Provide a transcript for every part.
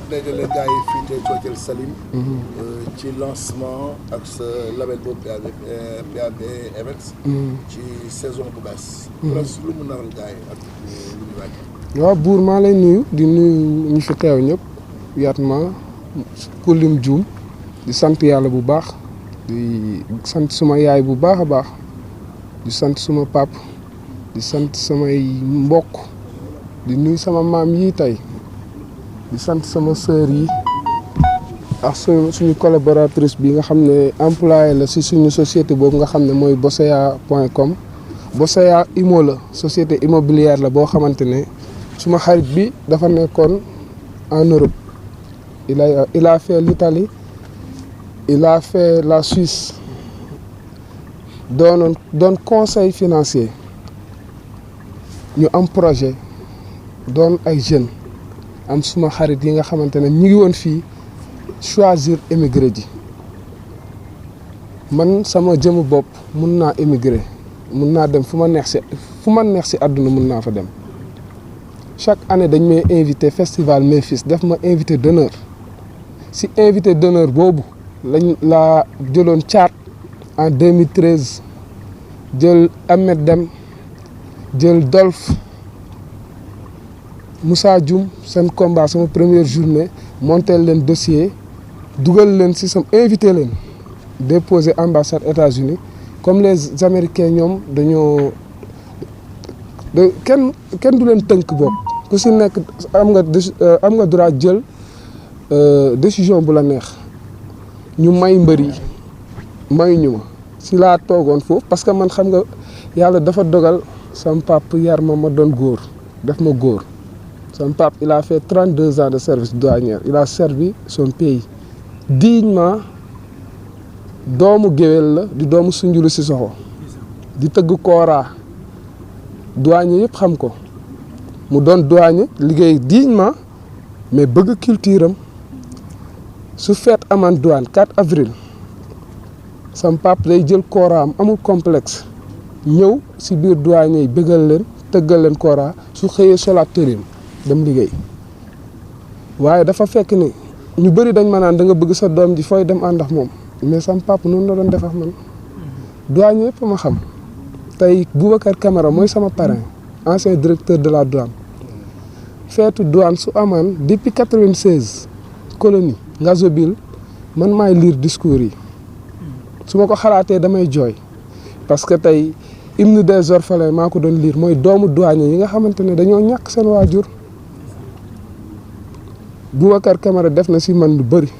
dajale gars yi fii tey Cookeel Salim. ci lancement ak sa label boobu PAB Events. ci saison bu bees. presque lu mu naral gars yi ak lu ñu wàcc. waaw buur maa lay nuyu di nuyu ñu fi teew ñëpp yaatma ku lim juum di sant yàlla bu baax di sant suma yaay bu baax a baax di sant suma pap di sant samay mbokk di nuyu sama maam yi tey di sant sama sœur yi ak suñu collaboratrice bi nga xam ne employé la si suñu société boobu nga xam ne mooy Boseya.com. Boseya Immo la société immobilière la boo xamante ne suma xarit bi dafa nekkoon en Europe il a fait l'Italie il a fait la Suisse doon conseil financier ñu am projet doon ay jeunes am suma xarit yi nga xamante ne ñu ngi woon fii choisir émigré ji man sama jëmu bopp mun naa émigré mun naa dem fu ma neex si àdduna mun naa fa dem chaque année dañ may invité festival Memphis def ma invité d'honneur si invité d'honneur boobu laa jëloon Thiat en 2013 jël Ahmed Dem jël Dolph Moussa Dioum seen combat sama première journée monté leen dossier dugal leen si sama invité leen déposé ambassade États-Unis comme les Américains ñoom dañoo kenn du leen tënk bopp ku si nekk am nga droit jël décision bu la neex ñu may mbër yi mayuñu ma si laa toogoon foofu parce que man xam nga yàlla dafa dogal sama pap yar ma doon góor def ma góor sama pap il a fait 32 ans de service douanier il a servi son pays dignement doomu géwél la di doomu Sunjulu Sissoko di tëgg kooraa douanier yëpp xam ko mu doon douanier liggéey dignement mais bëgg culture am su feet amaan douane 4 avril sam pap day jël kooraam amul complexe ñëw si biir douanier yi bëggal leen tëggal leen kooraa su xëyee solaat tërim dem liggéey waaye dafa fekk ni ñu bëri dañ ma naan da nga bëgg sa doom ji fooy dem ànd ak moom mais sam pap noonu la doon def ak man douanier yëpp ma xam tey Boubacar Camara mooy sama parrain ancien directeur de la douane feetu douane su amaan depuis 96 colonie Ngazobil man maay lire discours yi su ma ko xalaatee damay jooy parce que tey hymne des orphelins maa ko doon lire mooy doomu douanier yi nga xamante ne dañoo ñàkk seen waajur Boubacar Camara def na si man lu bëri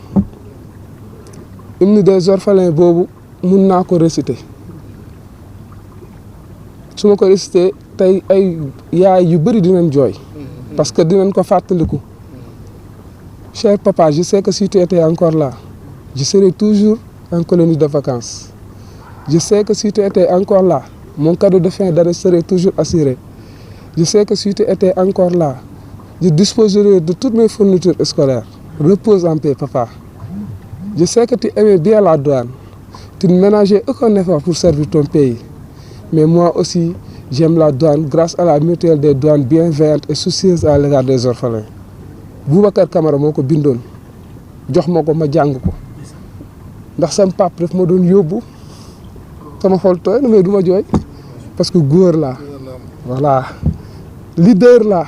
hymne des orphelins boobu mun naa ko réciter su ma ko réciter tey ay yaay yu bëri dinañ jooy parce que dinañ ko fàttaliku cher papa je sais que si tu étais encore là je serai toujours en colonie de vacances je sais que si tu étais encore là mon cadeau de fin d'année serait toujours assuré je sais que si tu étais encore là je disposerai de toutes mes fournitures scolaires repose en paix papa je sais que tu aimais bien la douane tu ne ménageais aucun effort pour servir ton pays mais moi aussi j'aime la douane grâce à la mutuelle des douanes bienveillante et soucieuse à l'égard des orphelins Boubacar Camara moo ko bindoon jox ma ko ma jàng ko ndax sam pap daf ma doon yóbbu sama xol tooy na mais du ma jooy parce que góor laa voilà leader laa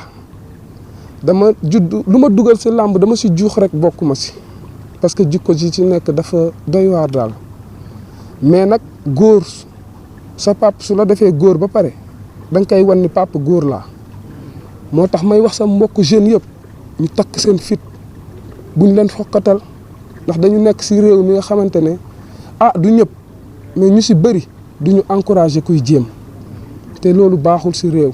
dama judd lu ma dugal si làmb dama si juux rek bokk ma si parce que jikko ji ci nekk dafa doy waar daal mais nag góor sa pap su la defee góor ba pare da nga koy wan ni pap góor laa moo tax may wax sa mbokk jeunes yëpp ñu takk seen fit buñ leen xokkatal ndax dañu nekk si réew mi nga xamante ne du ñëpp mais ñu si bëri duñu encourager kuy jéem te loolu baaxul si réew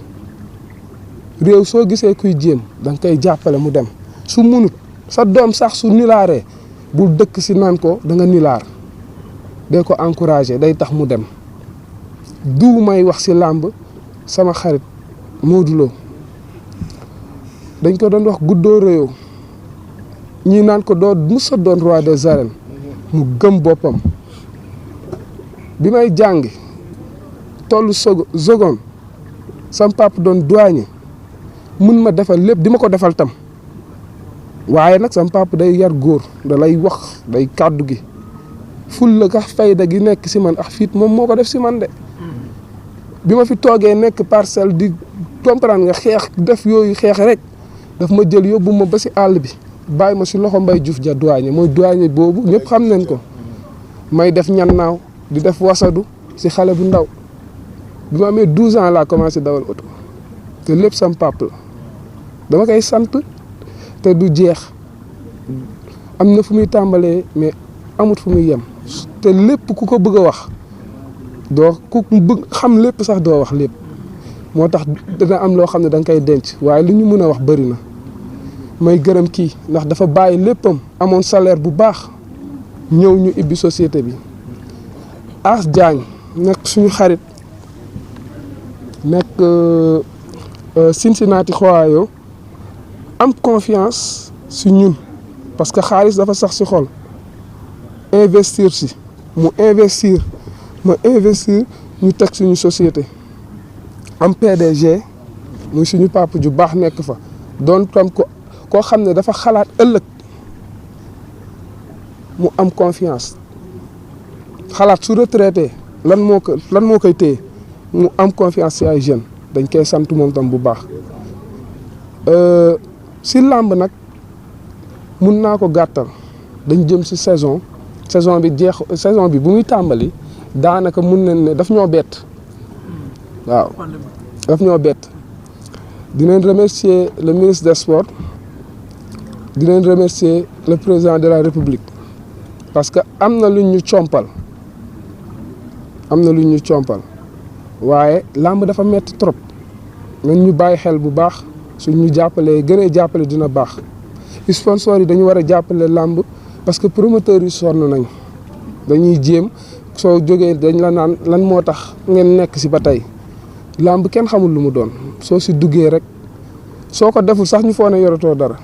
soo gisee kuy jéem da nga koy jàppale mu dem su munut sa doom sax su nilaaree bul dëkk si naan ko da nga nilaar day ko encourager day tax mu dem du may wax si làmb sama xarit Modou Lo dañ ko doon wax guddoo réew ñii naan ko doo mus a doon roi des arènes mu gëm boppam bi may jàng tollu seconde sam pap doon douanier mun ma defal lépp di ma ko defal tam waaye nag sama papa day yar góor da lay wax day kàddu gi ful la ka fayda gi nekk si man ak fiit moom moo ko def si man de bi ma fi toogee nekk Parcelles di comprendre nga xeex def yooyu xeex rek daf ma jël yóbbu ma ba si àll bi bàyyi ma si loxo Mbaye Diouf ja douanier mooy douanier boobu ñëpp xam nañ ko may def ñannaaw di def wasadu si xale bu ndaw bi ma amee 12 ans laa commencé dawal oto te lépp sam pap la dama koy sant te du jeex am na fu muy tàmbalee mais amut fu muy yem te lépp ku ko bëgg a wax doo ku bëgg xam lépp sax doo wax lépp moo tax dana am loo xam ne da nga koy denc waaye li ñu mën a wax bëri na may gërëm kii ndax dafa bàyyi léppam amoon salaire bu baax ñëw ñu ibbi société bi As Diagne nekk suñu xarit nekk Cincinnati Ohio am confiance si ñun parce que xaalis dafa sax si xol investir si mu investir ma investir ñu teg suñu société am PDG muy suñu papa ju baax nekk fa doon tam koo xam ne dafa xalaat ëllëg mu am confiance xalaat su retraité lan moo koy téye mu am confiance ci ay jeunes dañ koy sant moom tam bu baax si làmb nag mun naa ko gàttal dañ jëm si saison bi bu muy tàmbali daanaka mun nañ ne daf ñoo bett waaw daf ñoo bett dinañ remercier le ministre des sports dinañ remercier le président de la république parce que am na lu ñu compal waaye làmb dafa metti trop nañ ñu bàyyi xel bu baax suñ ñu jàppalee gënee jàppale dina baax sponsors yi dañu war a jàppale làmb parce que promoteurs yi sonn nañ dañuy jéem soo jógee dañ la naan lan moo tax ngeen nekk si ba tey làmb kenn xamul lu mu doon soo si duggee rek soo ko deful sax ñu foo ne yoratoo dara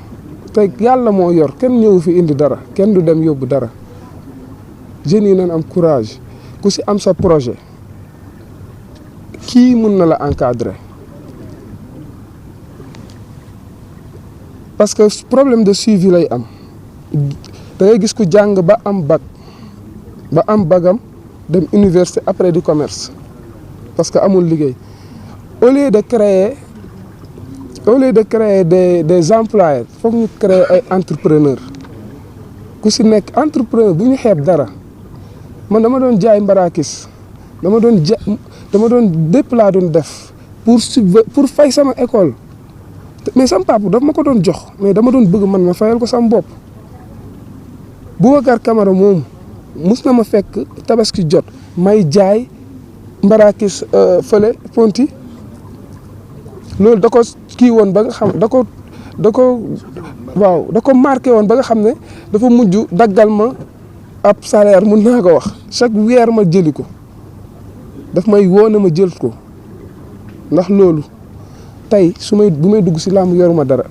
te yàlla moo yor kenn ñëwu fi indi dara kenn du dem yóbbu dara jeunes yi nañ am courage ku si am sa projet kii mun na la encadrer parce que problème de suivi lay am da ngay gis ku jàng ba am bagam dem université après du commerce parce que amul liggéey au lieu de créer des employés foog ñu créer ay entrepreneurs ku si nekk entrepreneur bu ñu xeeb dara man dama doon jaay mbarakis dama doon dépp laa doon def pour fay sama école mais sama papa daf ma ko doon jox mais dama doon bëgg man ma fayal ko sama bopp Boubacar Camara moomu mus na ma fekk tabaski jot may jaay mbarakis fële ponti loolu da ko kii woon ba nga xam da ko marqué woon ba nga xam ne dafa mujj daggal ma ab salaire mun naa ko wax chaque weer ma jëli ko daf may woo na ma jël ko ndax loolu tey bu may dugg si làmb yoruma dara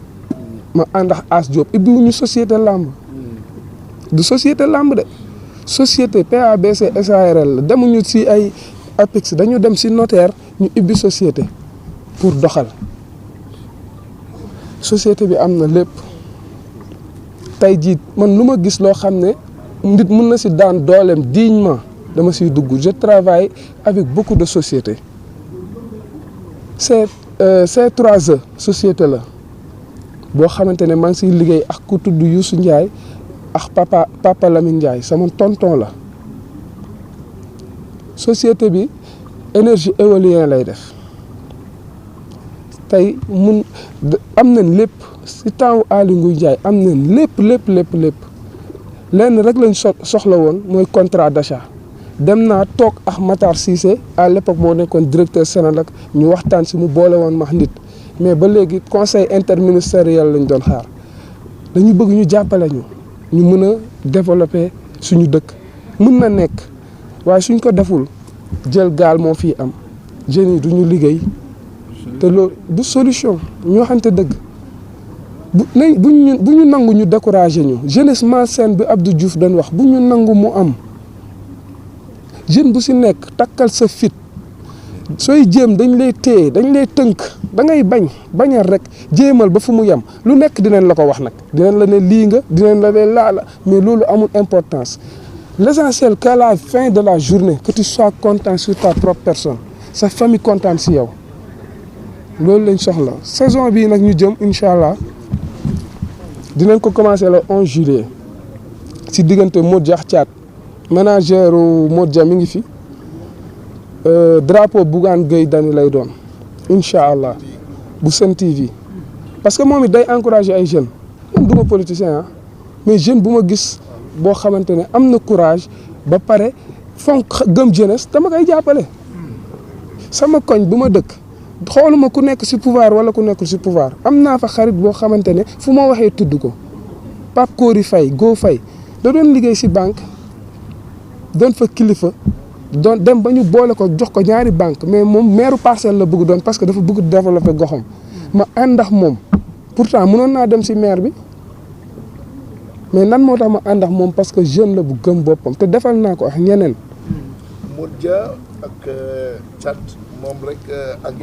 ma ànd ak As Diop ibbi wuñu société làmb du société làmb de société PABC SARL la demuñu si ay APEX dañu dem si notaire ñu ibbi société pour doxal société bi am na lépp tey jii man lu ma gis loo xam ne nit mun na si daan dooleem dignement dama siy dugg je travaille avec beaucoup de sociétés C3E société la boo xamante ne maa ngi siy liggéey ak ku tudd Youssou Ndiaye ak papa Lamine Ndiaye sama tonton la société bi énergie éolienne lay def tey am nañ lépp si temps Aly Ngouille Ndiaye am nañ lépp lenn rek lañ soxla woon mooy contrat d'achat dem naa toog ak Matar Cissé à l'époque moo nekkoon directeur Sénélec ñu waxtaan si mu boole woon max nit mais ba léegi conseil interministériel lañ doon xaar dañu bëgg ñu jàppale ñu mën a développer suñu dëkk mën na nekk waaye suñ ko deful jël gaal moo fii am jeunes yi duñu liggéey te loolu du solution ñoo xamante dëgg bu ñu nangu ñu décourager ñu jeunesse malsaine bi Abdou Diouf doon wax bu ñu nangu mu am jeune bu si nekk takkal sa fit sooy jéem dañ lay téye dañ lay tënk da ngay bañal rek jéemal ba fu mu yem lu nekk dinañ la ko wax nag dinañ la ne lii nga dinañ la ne laala mais loolu amul importance l'essentiel qu'à la fin de la journée que tu sois content sur ta propre personne sa famille content si yow loolu lañ soxla saison bii nag ñu jëm incha allah dinañ ko commencer le 11 juillet si diggante Modja ak Thiat manager Modja mi ngi fi drapeau Bougane Gueye Dany lay doon incha allah bu Sen TV parce que moom it day encourager ay jeunes man du ma politicien mais jeune bu ma gis boo xamante ne am na courage ba pare fonk gëm jeunesse dama koy jàppale sama koñ bu ma dëkk xooluma ku nekk ci pouvoir wala ku nekkul ci pouvoir am naa fa xarit boo xamante ne fu ma waxee tudd ko Pape Kori Faye Go Faye da doon liggéey ci banque doon fa kilifa doon dem ba ñu boole ko jox ko ñaari banque mais moom maire Parcelles la bëgg doon parce que dafa bëgg développer goxam ma ànd ak moom pourtant mënoon naa dem ci maire bi mais nan moo tax ma ànd ak moom parce que jeune la bu gëm boppam te defal naa ko ak ñeneen. Modja ak Thiat moom rek ak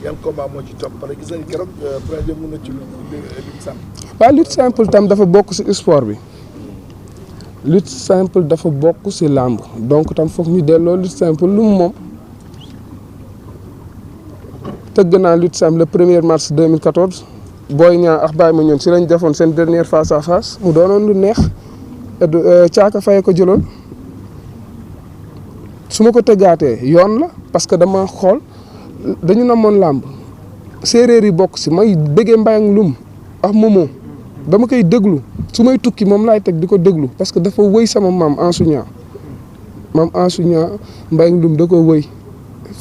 yan combat moo ci topp parce que gis nañu keroog projet mën na ci lutte simple. waaw lutte simple tam dafa bokk ci sport bi lutte simple dafa bokk ci làmb donc tam foog ñu delloo lutte simple lu mu moom tëgg naa lutte simple le 1er mars 2014 Boy Niang ak Baye Mandione ci lañ defoon seen dernière face à face mu doonoon lu neex Caaka Faye ko jëloon su ma ko tëggaatee yoon la parce que dama xool dañu namoon làmb séeréer yi bokk ci may bëggee Mbayang Loum ak Momo dama koy déglu su may tukki moom laay teg di ko déglu parce que dafa wëy sama maam enseignant Mbayang Loum da ko wëy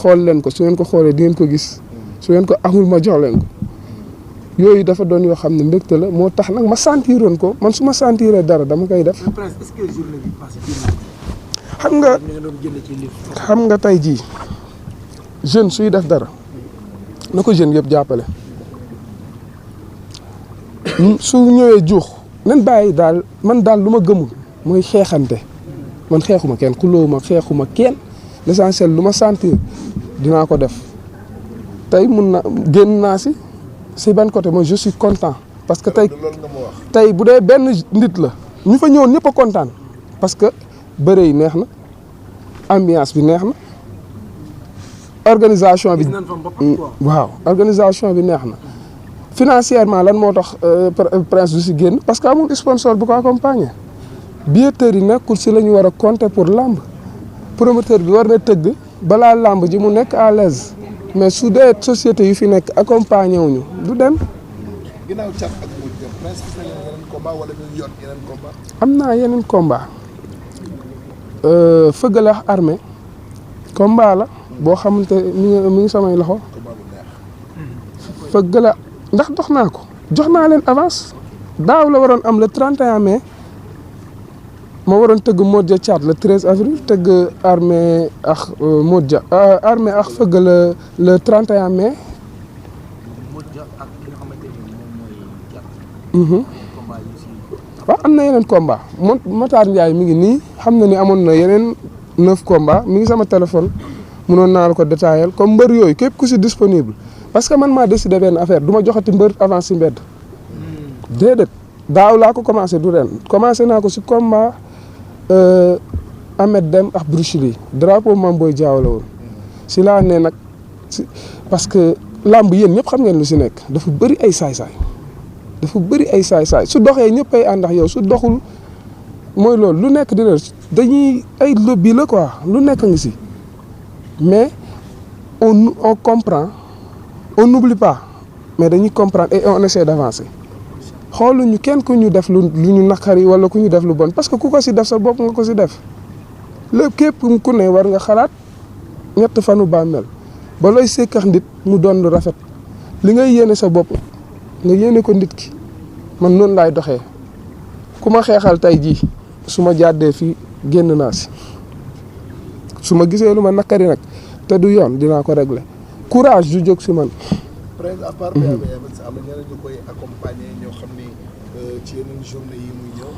xool leen ko su ngeen ko xoolee di ngeen ko gis su ngeen ko amul ma jox leen ko yooyu dafa doon yoo xam ne mbégte la moo tax nag ma sentiroon ko man su ma sentiree dara dama koy def. est-ce que journée bi passé xam nga tey jii jeune suy def dara na ko jeune yëpp jàppale su ñëwee juux nen bàyyi daal man daal lu ma gëmul mooy xeexante man xeexuma kenn xuloowuma xeexuma kenn l'essentiel lu ma sentir dinaa ko def tey mun na génn naa si ban côté moi je suis content parce que tey bu dee benn nit la ñu fa ñëwoon ñëpp a kontaan parce que bëre yi neex na ambiance bi neex na organisation bi waaw organisation bi neex na financièrement lan moo tax Prince du si génn parce que amul sponsor bu ko accompagner billeteurs yi nekkul si la ñu war a compter pour làmb promoteur bi war na tëgg balaa làmb ji mu nekk à l'aise mais su dee société yu fi nekk accompagner wuñu du dem. ginnaaw Thiat ak Modja Prince gis nañu yeneen combat wala ñu yor yeneen combat. am naa yeneen combat Feugeula Armée combat la boo xamante mi ngi samay loxo Feugeula ndax dox naa ko jox naa leen avance daaw la waroon am le 31 mai ma waroon tëgg Modja Thiat le 13 avril tëgg Armée ak Modja Armée ak Feugeula le 31 mai. Modja ak li nga xamante ni moom mooy Thiat. waaw am na yeneen combat Matar Ndiaye mi ngi nii xam na ni amoon na yeneen 9 combat mi ngi sama téléphone mënoon naa la ko détailler comme mbër yooyu képp ku si disponible parce que man maa décidé benn affaire du ma joxati mbër avance si mbedd déedéet daaw laa ko commencé du ren commencé naa ko si combat Ahmed Dem ak Bruce Lee drapeau Mame Boye Diao la woon si laa ne nag si parce que làmb yéen ñëpp xam ngeen lu si nekk dafa bëri ay saay-saay dafa bëri ay saay-saay su doxee ñëpp ay ànd ak yow su doxul mooy loolu lu nekk dina dañuy ay lobby la quoi lu nekk ngi si mais on comprend on n'oublie pas mais dañuy comprendre et on essaie d'avancer xooluñu kenn ku ñu def lu ñu naqari wala ku ñu def lu bon parce que ku ko si def sa bopp nga ko si def lépp képp ku ne war nga xalaat ñett fanu bàmmeel ba looy sekkax nit mu doon lu rafet li ngay yéene sa bopp nga yéene ko nit ki man noonu laay doxee ku ma xeexal tey jii su ma jàddee fii génn naa si su ma gisee lu ma naqari nag te du yoon dinaa ko régler courage du jóg si man. Prince à part am na ñeneen ñu koy accompagner ñoo xam ni ci yeneen journée yi muy ñëw.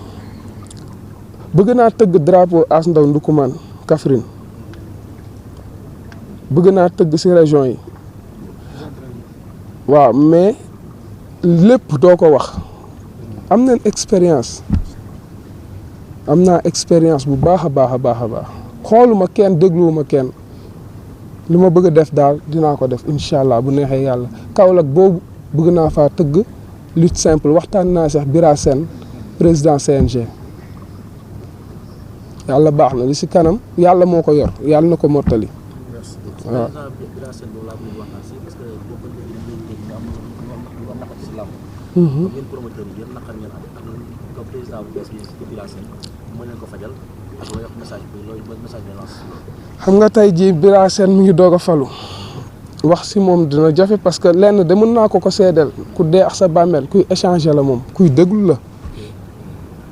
bëgg naa tëgg drapeau As Ndaw Ndukumaan Kaffrine bëgg naa tëgg ci région yi waaw mais lépp doo ko wax am nañ expérience am naa expérience bu baax a baax a baax a baax xooluma kenn dégluwuma kenn li ma bëgg a def daal dinaa ko def incha allah bu neexee yàlla Kaolack boobu bëgg naa faa tëgg lutte simple waxtaan naa sax Bira Sène président CNG yàlla baax na li ci kanam yàlla moo ko yor yàlla na ko mottali waaw. xam nga tey jii Bira Sène mi ngi doog a falu wax ci moom dina jafe parce que lenn de mën naa ko seedeel ku dee ak sa bàmmeel kuy échanger la moom kuy déglu la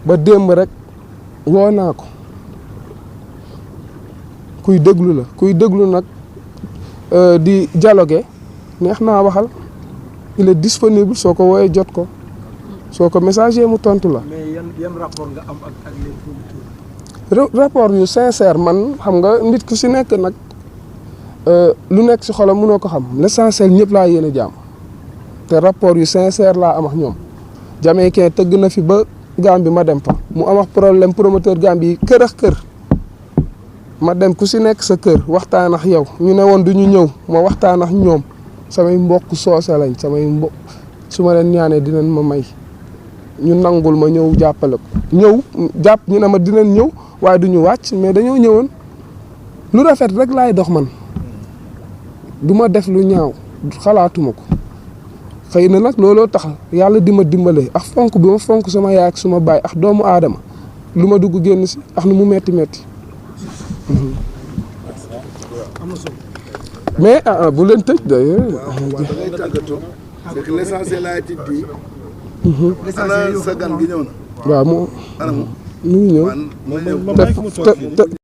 ba démb rek woo naa ko kuy déglu la kuy déglu nag di dialoguer neex naa waxal il est disponible soo ko wooyee jot ko soo ko messager mu tontu la. mais yan rapport nga am ak les producteurs. rapport yu sincère man xam nga nit ku ci nekk nag lu nekk ci xolam mënoo ko xam l'essentiel ñëpp laa yéene jàmm te rapport yu sincère laa am ak ñoom Jamaïcain tëgg na fi ba Gambie ma dem fa mu am ak problème promoteur Gambie kër ak kër ma dem ku ci nekk sa kër waxtaan ak yow ñu ne woon du ñu ñëw ma waxtaan ak ñoom samay mbokk soose lañ samay mbokk su ma leen ñaanee dinañ ma may ñu nangul ma ñëw jàppale ko ñëw jàpp ñu ne ma dinañ ñëw waaye du ñu wàcc mais dañoo ñëwoon lu rafet rek laay dox man du ma def lu ñaaw xalaatuma ko xëy na nag looloo tax yàlla di ma dimbale ak fonk bi ma fonk sama yaay ak suma baay ak doomu aadama lu ma dugg génn ci ak nu mu metti metti mais bu leen tëj d'ailleurs. waaw da ngay tàggatoo. c'est que l'essentiel a été dit. ana sa gan gi ñëw na. waaw moo. ana mu ngi ñëw. man